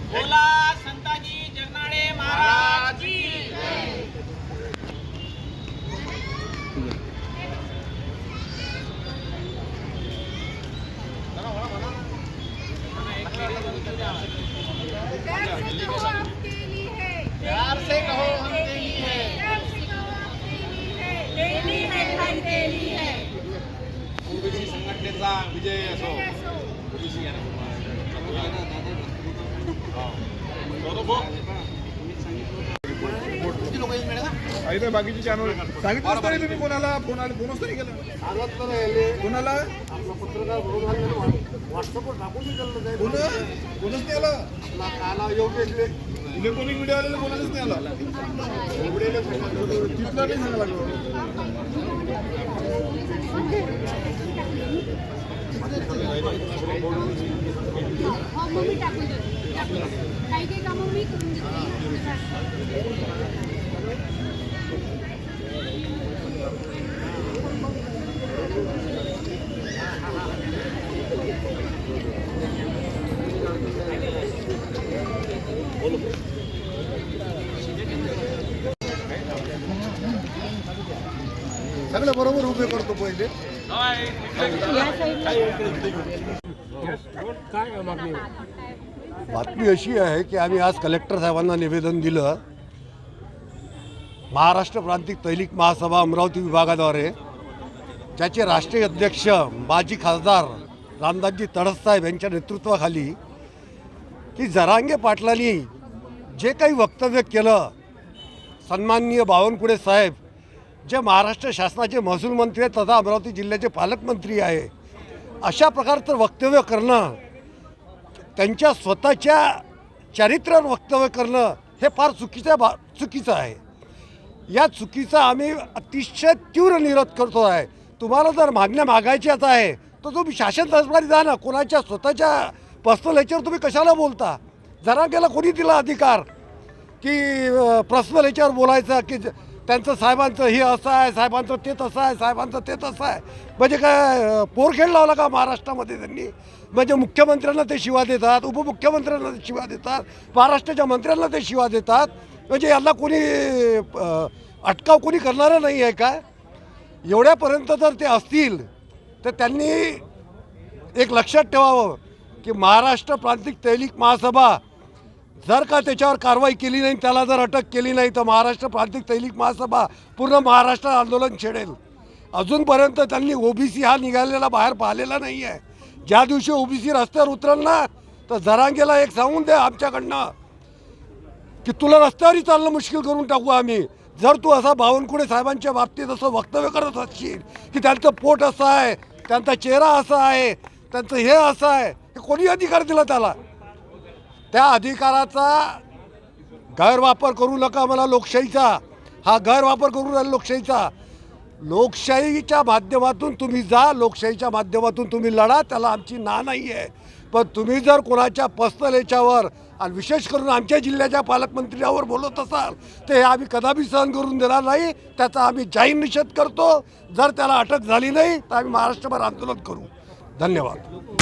बोला संताजी जगनाडे महाराज की प्यार से कहो हम तेली है, तेली है भाई तेली है। ओबीसी संघटनेचा विजय असो। ओबीसी आहे बाकीचे चॅनल सांगितलं तरी तुम्ही कोणाला फोनच तरी केला कोणाला पत्रकार व्हॉट्सअपवर टाकून कोणच नाही आला इलेक्ट्रॉनिक मीडिया आलेलं कोणालाच नाही आला तिथला नाही सांगा काही कामं मी करून सगळं बरोबर उभे करतो पहिले बातमी अशी आहे की आम्ही आज कलेक्टर साहेबांना निवेदन दिलं महाराष्ट्र प्रांतिक तैलिक महासभा अमरावती विभागाद्वारे ज्याचे राष्ट्रीय अध्यक्ष माजी खासदार रामदासजी तडससाहेब यांच्या नेतृत्वाखाली की जरांगे पाटलांनी जे काही वक्तव्य केलं सन्माननीय बावनकुळे साहेब जे महाराष्ट्र शासनाचे महसूल मंत्री आहेत तथा अमरावती जिल्ह्याचे पालकमंत्री आहे अशा प्रकारचं वक्तव्य करणं त्यांच्या स्वतःच्या चरित्रावर वक्तव्य करणं हे फार चुकीचं आहे। या चुकीचा आम्ही अतिशय तीव्र विरोध करतो आहे। तुम्हाला जर मागण्या मागायच्याच आहे तर तुम्ही शासन दरबारी जा ना, कोणाच्या स्वतःच्या पर्सनल ह्याच्यावर तुम्ही कशाला बोलता? जरांगेला कोणी दिला अधिकार की पर्सनल ह्याच्यावर बोलायचं की त्यांचं साहेबांचं हे असं आहे, साहेबांचं ते तसं आहे, साहेबांचं ते तसं आहे? म्हणजे काय पोरखेड लावला का महाराष्ट्रामध्ये त्यांनी? म्हणजे मुख्यमंत्र्यांना ते शिवा देतात, उपमुख्यमंत्र्यांना ते शिवा देतात, महाराष्ट्राच्या मंत्र्यांना ते शिवा देतात। म्हणजे यांना कोणी अटकाव कोणी करणारं नाही आहे का? एवढ्यापर्यंत जर ते असतील तर त्यांनी एक लक्षात ठेवावं की महाराष्ट्र प्रांतिक तैलिक महासभा जर का त्याच्यावर कारवाई केली नाही, त्याला जर अटक केली नाही तर महाराष्ट्र प्रांतिक तैलिक महासभा पूर्ण महाराष्ट्र आंदोलन छेडेल। अजूनपर्यंत त्यांनी ओबीसी हा निघालेला बाहेर पाहिलेला नाही आहे। ज्या दिवशी ओबीसी रस्त्यावर उतरल ना तर जरांगेला एक सांगून द्या आमच्याकडनं की तुला रस्त्यावरही चालणं मुश्किल करून टाकू आम्ही जर तू असा बावनकुळे साहेबांच्या बाबतीत असं वक्तव्य करत असशील की त्यांचं पोट असं आहे, त्यांचा चेहरा असा आहे, त्यांचं हे असं आहे। हे कोणी अधिकार दिला त्याला? त्या अधिकाराचा गैरवापर करू नका। मला लोकशाहीचा हा गैरवापर करू नका लोकशाहीचा। लोकशाहीच्या माध्यमातून तुम्ही जा, लोकशाहीच्या माध्यमातून तुम्ही लढा, त्याला आमची ना नाही आहे। पण तुम्ही जर कोणाच्या पर्सनल याच्यावर आणि विशेष करून आमच्या जिल्ह्याच्या पालकमंत्र्यावर बोलत असाल तर हे आम्ही कदापि सहन करून देणार नाही। त्याचा आम्ही जाहीर निषेध करतो। जर त्याला अटक झाली नाही तर आम्ही महाराष्ट्रभर आंदोलन करू। धन्यवाद।